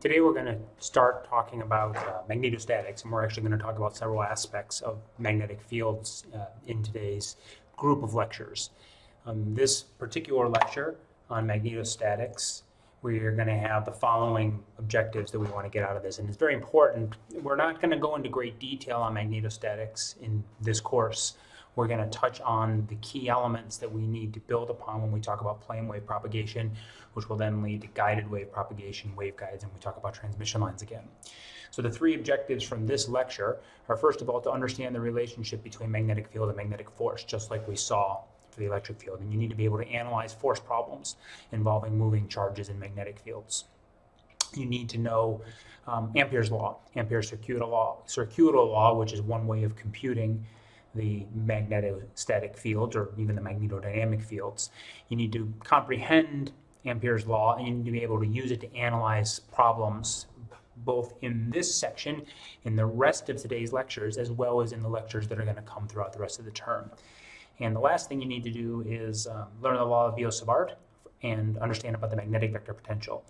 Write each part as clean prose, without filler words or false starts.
Today we're going to start talking about magnetostatics, and we're actually going to talk about several aspects of magnetic fields in today's group of lectures. This particular lecture on magnetostatics, we are going to have the following objectives that we want to get out of this, and it's very important. We're not going to go into great detail on magnetostatics in this course. We're going to touch on the key elements that we need to build upon when we talk about plane wave propagation, which will then lead to guided wave propagation, waveguides, and we talk about transmission lines again. So the three objectives from this lecture are, first of all, to understand the relationship between magnetic field and magnetic force, just like we saw for the electric field. And you need to be able to analyze force problems involving moving charges in magnetic fields. You need to know Ampere's law, Ampere's circuitous law, which is one way of computing the magnetostatic fields or even the magnetodynamic fields. You need to comprehend Ampere's law, and you need to be able to use it to analyze problems both in this section, in the rest of today's lectures, as well as in the lectures that are going to come throughout the rest of the term. And the last thing you need to do is learn the Law of Biot-Savart and understand about the magnetic vector potential.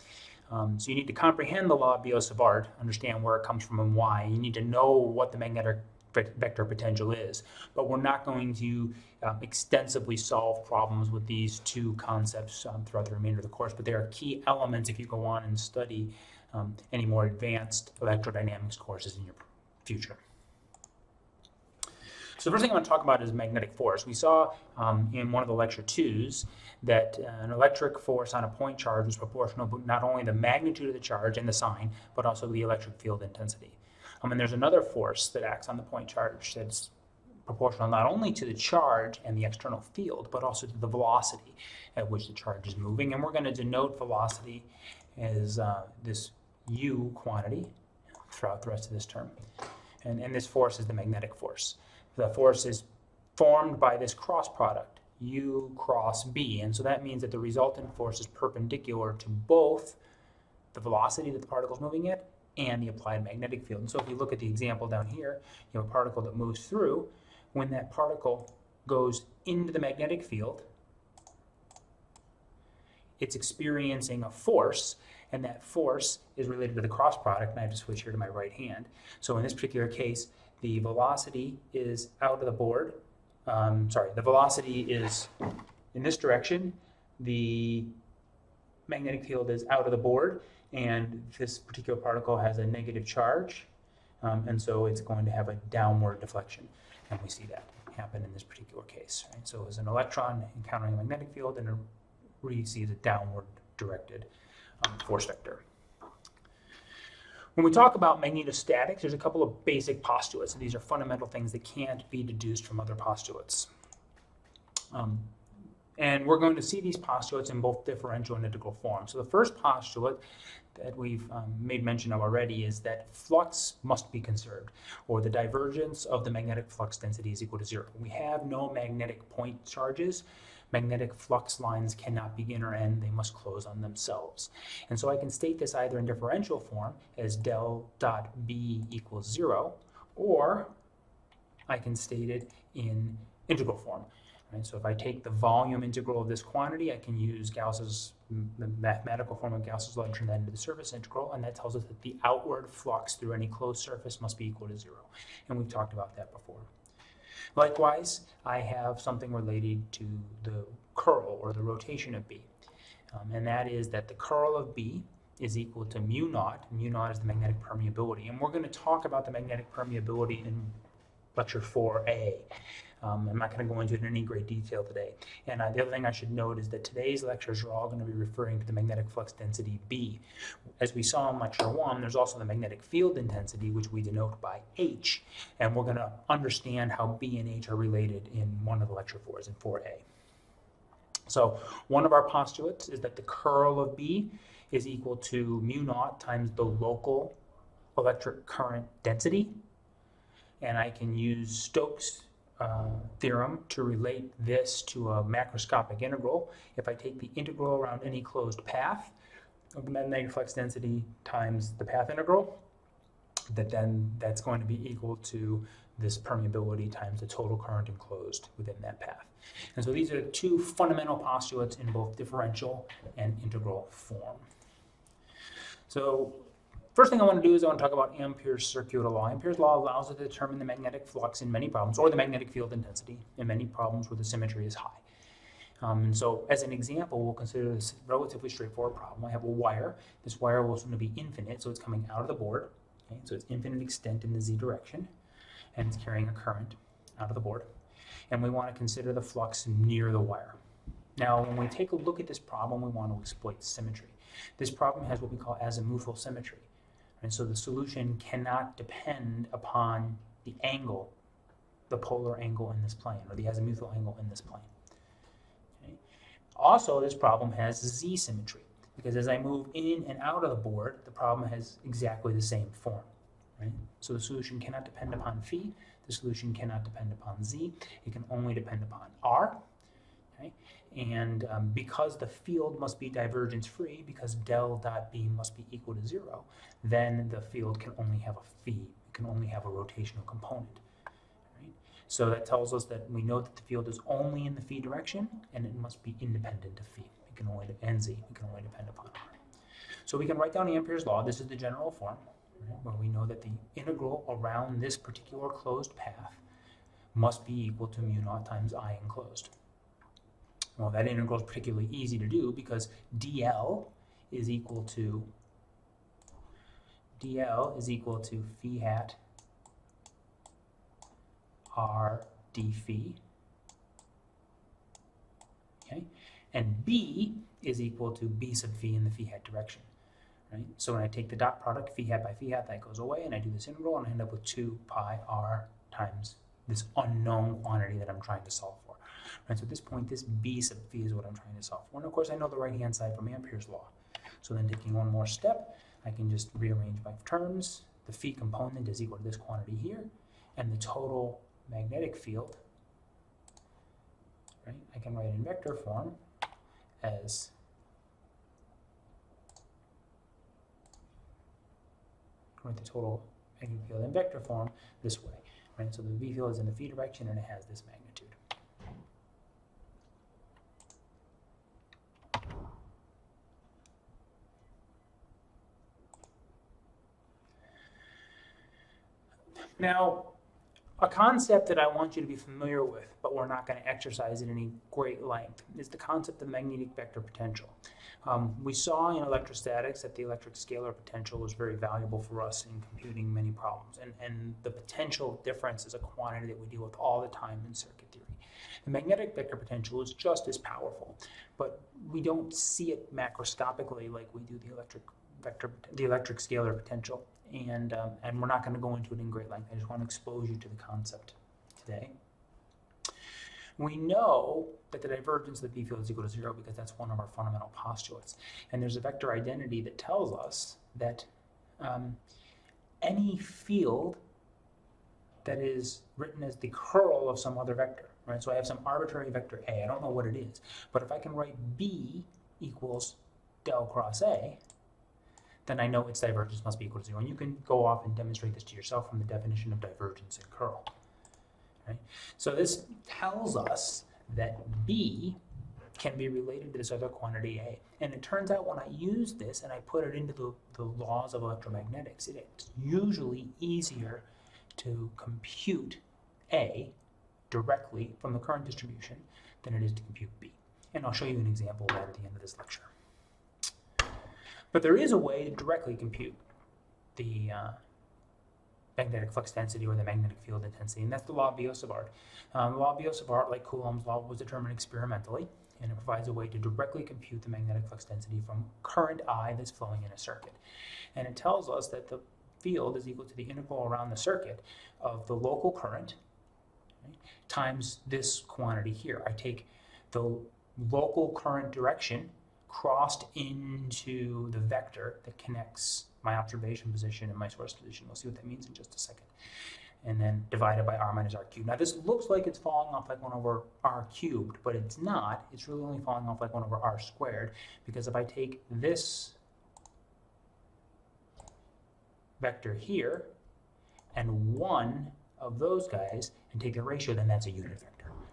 So you need to comprehend the Law of Biot-Savart, understand where it comes from and why. You need to know what the magnetic vector potential is, but we're not going to extensively solve problems with these two concepts throughout the remainder of the course, but they are key elements if you go on and study any more advanced electrodynamics courses in your future. So the first thing I want to talk about is magnetic force. We saw in one of the lecture 2s that an electric force on a point charge is proportional to not only the magnitude of the charge and the sign, but also the electric field intensity. And there's another force that acts on the point charge that's proportional not only to the charge and the external field, but also to the velocity at which the charge is moving. And we're going to denote velocity as this u quantity throughout the rest of this term. And this force is the magnetic force. The force is formed by this cross product, u cross b. And so that means that the resultant force is perpendicular to both the velocity that the particle is moving at and the applied magnetic field. And so if you look at the example down here, you have a particle that moves through. When that particle goes into the magnetic field, it's experiencing a force, and that force is related to the cross product, and I have to switch here to my right hand. So in this particular case, the velocity is out of the board. The velocity is in this direction. The magnetic field is out of the board, and this particular particle has a negative charge, and so it's going to have a downward deflection, and we see that happen in this particular case. Right? So as an electron encountering a magnetic field, and it receives a downward directed force vector. When we talk about magnetostatics, there's a couple of basic postulates, and these are fundamental things that can't be deduced from other postulates. And we're going to see these postulates in both differential and integral form. So the first postulate that we've made mention of already is that flux must be conserved, or the divergence of the magnetic flux density is equal to 0. We have no magnetic point charges. Magnetic flux lines cannot begin or end. They must close on themselves. And so I can state this either in differential form as del dot B equals 0, or I can state it in integral form. Right? So if I take the volume integral of this quantity, I can use the mathematical form of Gauss's law and turn that into the surface integral, and that tells us that the outward flux through any closed surface must be equal to 0. And we've talked about that before. Likewise, I have something related to the curl, or the rotation of B. And that is that the curl of B is equal to mu naught. Mu naught is the magnetic permeability. And we're going to talk about the magnetic permeability in lecture 4a. I'm not going to go into it in any great detail today. And the other thing I should note is that today's lectures are all going to be referring to the magnetic flux density B. As we saw in lecture 1, there's also the magnetic field intensity, which we denote by H. And we're going to understand how B and H are related in one of the lecture 4s, in 4a. So one of our postulates is that the curl of B is equal to mu naught times the local electric current density. And I can use Stokes' theorem to relate this to a macroscopic integral. If I take the integral around any closed path of the magnetic flux density times the path integral, that's going to be equal to this permeability times the total current enclosed within that path. And so these are two fundamental postulates in both differential and integral form. So first thing I want to do is I want to talk about Ampere's circular law. Ampere's law allows us to determine the magnetic flux in many problems, or the magnetic field intensity in many problems where the symmetry is high. And so as an example, we'll consider this relatively straightforward problem. I have a wire. This wire will soon be infinite, so it's coming out of the board. Okay? So it's infinite extent in the z direction, and it's carrying a current out of the board. And we want to consider the flux near the wire. Now, when we take a look at this problem, we want to exploit symmetry. This problem has what we call azimuthal symmetry. And so the solution cannot depend upon the angle, the polar angle in this plane, or the azimuthal angle in this plane. Okay? Also, this problem has z symmetry, because as I move in and out of the board, the problem has exactly the same form. Right? So the solution cannot depend upon phi, the solution cannot depend upon z, it can only depend upon r. Okay? And because the field must be divergence free, because del dot B must be equal to 0, then the field can only have a phi, it can only have a rotational component. Right? So that tells us that we know that the field is only in the phi direction, and it must be independent of phi. It can only and z, it can only depend upon r. So we can write down Ampere's law. This is the general form, right, where we know that the integral around this particular closed path must be equal to mu naught times I enclosed. Well, that integral is particularly easy to do because dl is equal to phi hat r d phi, okay, and b is equal to b sub phi in the phi hat direction, right? So when I take the dot product, phi hat by phi hat, that goes away, and I do this integral, and I end up with 2 pi r times this unknown quantity that I'm trying to solve for. Right, so at this point, this b sub phi is what I'm trying to solve for. And of course, I know the right-hand side from Ampere's law. So then taking one more step, I can just rearrange my terms. The phi component is equal to this quantity here, and the total magnetic field, right, I can write in vector form as write the total magnetic field in vector form this way. Right, so the v field is in the phi direction, and it has this magnitude. Now, a concept that I want you to be familiar with, but we're not going to exercise at any great length, is the concept of magnetic vector potential. We saw in electrostatics that the electric scalar potential was very valuable for us in computing many problems, and the potential difference is a quantity that we deal with all the time in circuit theory. The magnetic vector potential is just as powerful, but we don't see it macroscopically like we do the electric scalar potential. And we're not going to go into it in great length. I just want to expose you to the concept today. We know that the divergence of the B field is equal to 0 because that's one of our fundamental postulates. And there's a vector identity that tells us that any field that is written as the curl of some other vector, right? So I have some arbitrary vector A. I don't know what it is. But if I can write B equals del cross A, then I know its divergence must be equal to 0. And you can go off and demonstrate this to yourself from the definition of divergence and curl. Right? So this tells us that B can be related to this other quantity A. And it turns out when I use this and I put it into the laws of electromagnetics, it's usually easier to compute A directly from the current distribution than it is to compute B. And I'll show you an example of that at the end of this lecture. But there is a way to directly compute the magnetic flux density or the magnetic field intensity, and that's the law of Biot-Savart. The law of Biot-Savart, like Coulomb's law, was determined experimentally, and it provides a way to directly compute the magnetic flux density from current I that's flowing in a circuit. And it tells us that the field is equal to the integral around the circuit of the local current, right, times this quantity here. I take the local current direction crossed into the vector that connects my observation position and my source position. We'll see what that means in just a second. And then divided by r minus r cubed. Now this looks like it's falling off like 1 over r cubed, but it's not. It's really only falling off like 1 over r squared, because if I take this vector here and one of those guys and take the ratio, then that's a unit vector.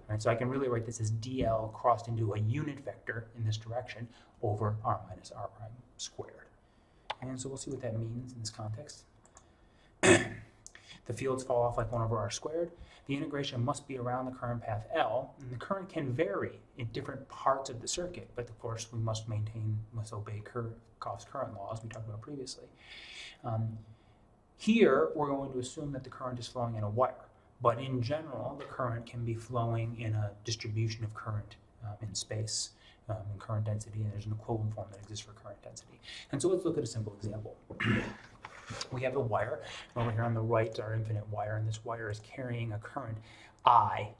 Right, so I can really write this as dl crossed into a unit vector in this direction over r minus r prime squared. And so we'll see what that means in this context. The fields fall off like 1 over r squared. The integration must be around the current path L, and the current can vary in different parts of the circuit, but of course we must obey Kirchhoff's current laws we talked about previously. Here we're going to assume that the current is flowing in a wire, but in general the current can be flowing in a distribution of current in space, in current density, and there's an equivalent form that exists for current density. And so let's look at a simple example. We have a wire. Over here on the right is our infinite wire, and this wire is carrying a current I,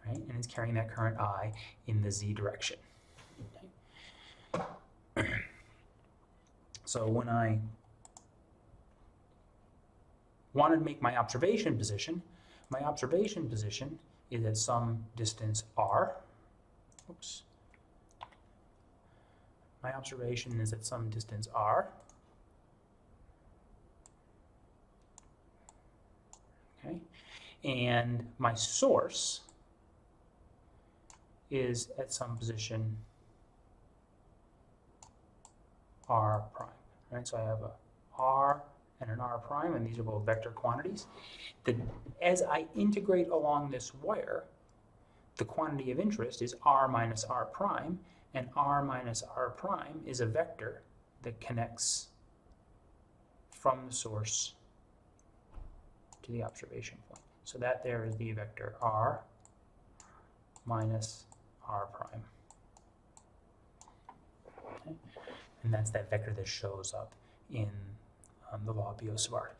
right? And it's carrying that current I in the z direction. Okay. So when I want to make my observation position is at some distance r. Oops. My observation is at some distance r. Okay, and my source is at some position r prime. Right, so I have a r and an r prime, and these are both vector quantities. As I integrate along this wire, the quantity of interest is r minus r prime, and r minus r prime is a vector that connects from the source to the observation point. So that there is the vector r minus r prime. Okay. And that's that vector that shows up in the Law of Biot-Savart.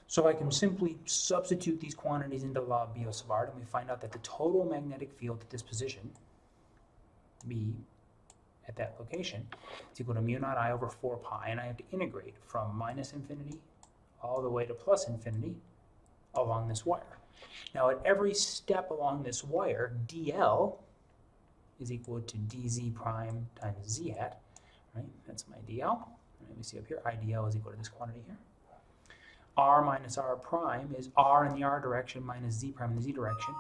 So I can simply substitute these quantities into the Law of Biot-Savart, and we find out that the total magnetic field at this position, B, at that location, is equal to mu naught I over 4 pi, and I have to integrate from minus infinity all the way to plus infinity along this wire. Now at every step along this wire, dl is equal to dz prime times z hat, right? That's my dl. Let me see up here, idl is equal to this quantity here. R minus r prime is r in the r direction minus z prime in the z direction,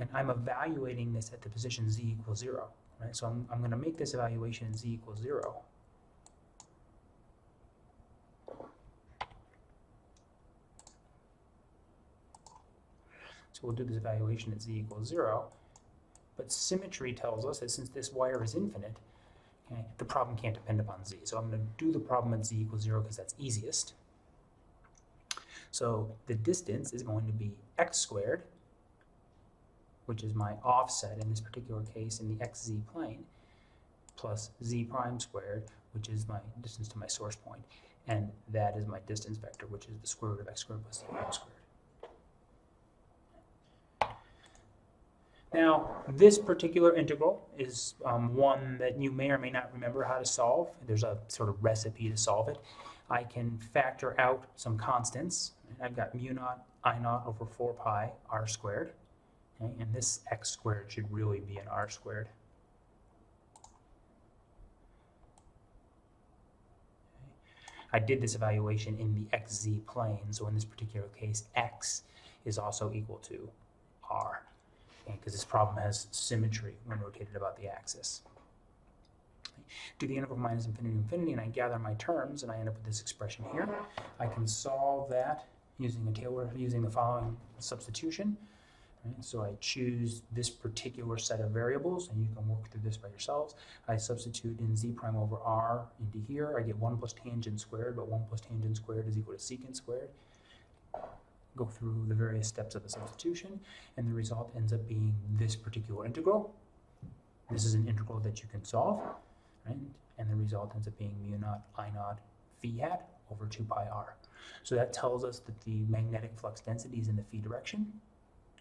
and I'm evaluating this at the position z equals 0, right? So I'm going to make this evaluation at z equals 0. So we'll do this evaluation at z equals 0, but symmetry tells us that since this wire is infinite, okay, the problem can't depend upon z. So I'm going to do the problem at z equals 0 because that's easiest. So the distance is going to be x squared, which is my offset in this particular case in the xz plane, plus z prime squared, which is my distance to my source point, and that is my distance vector, which is the square root of x squared plus z prime squared. Now, this particular integral is one that you may or may not remember how to solve. There's a sort of recipe to solve it. I can factor out some constants. I've got mu naught I naught over 4 pi r squared. Okay, and this x squared should really be an r squared. Okay. I did this evaluation in the xz plane, so in this particular case, x is also equal to r. Because this problem has symmetry when rotated about the axis. Do the integral minus infinity to infinity, and I gather my terms, and I end up with this expression here. I can solve that using the following substitution. Right? So I choose this particular set of variables, and you can work through this by yourselves. I substitute in z prime over r into here. I get 1 plus tangent squared, but 1 plus tangent squared is equal to secant squared. Go through the various steps of the substitution, and the result ends up being this particular integral. This is an integral that you can solve, right? And the result ends up being mu naught I naught phi hat over 2 pi r. So that tells us that the magnetic flux density is in the phi direction,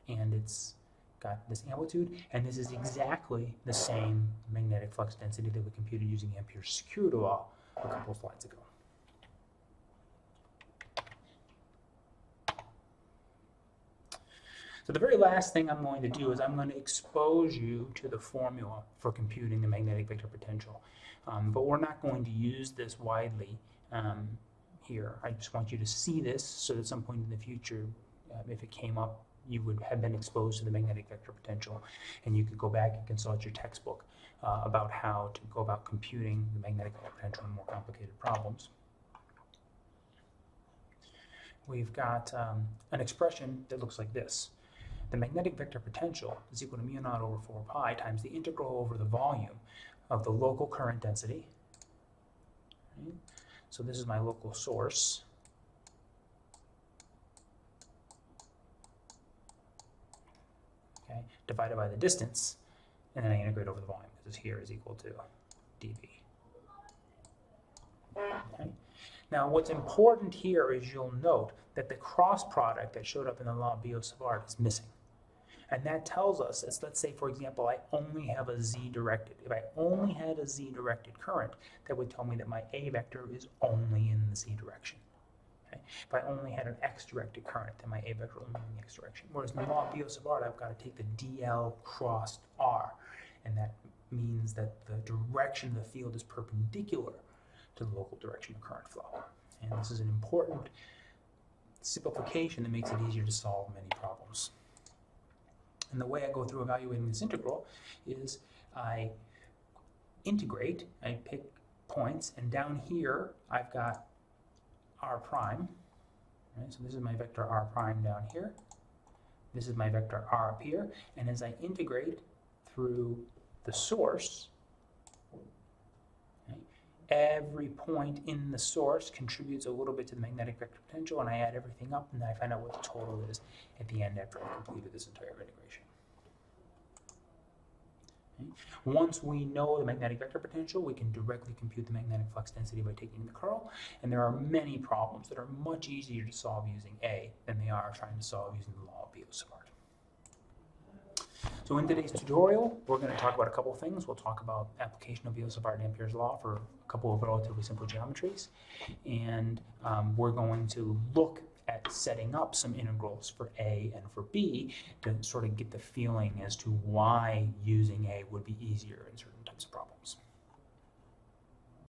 and it's got this amplitude, and this is exactly the same magnetic flux density that we computed using Ampere's security law a couple of slides ago. So the very last thing I'm going to do is I'm going to expose you to the formula for computing the magnetic vector potential. But we're not going to use this widely here. I just want you to see this so that at some point in the future, if it came up, you would have been exposed to the magnetic vector potential, and you could go back and consult your textbook about how to go about computing the magnetic potential in more complicated problems. We've got an expression that looks like this. The magnetic vector potential is equal to mu naught over 4 pi times the integral over the volume of the local current density. Right? So this is my local source. Okay, divided by the distance, and then I integrate over the volume, because here is equal to dV. Okay. Now, what's important here is you'll note that the cross product that showed up in the Law of Biot-Savart is missing. And that tells us, let's say, for example, I only have a z-directed. If I only had a z-directed current, that would tell me that my A vector is only in the z direction. Okay? If I only had an x-directed current, then my A vector will only in the x direction. Whereas in the Law of Biot-Savart, I've got to take the dl crossed r, and that means that the direction of the field is perpendicular to the local direction of current flow. And this is an important simplification that makes it easier to solve many problems. And the way I go through evaluating this integral is I integrate, I pick points, and down here I've got r prime. Right? So this is my vector r prime down here. This is my vector r up here. And as I integrate through the source, every point in the source contributes a little bit to the magnetic vector potential, and I add everything up, and then I find out what the total is at the end after I've completed this entire integration. Okay. Once we know the magnetic vector potential, we can directly compute the magnetic flux density by taking the curl, and there are many problems that are much easier to solve using A than they are trying to solve using the Law of Biot-Savart. So in today's tutorial, we're going to talk about a couple of things. We'll talk about application of Biot-Savart and Ampere's law for a couple of relatively simple geometries. And we're going to look at setting up some integrals for A and for B to sort of get the feeling as to why using A would be easier in certain types of problems.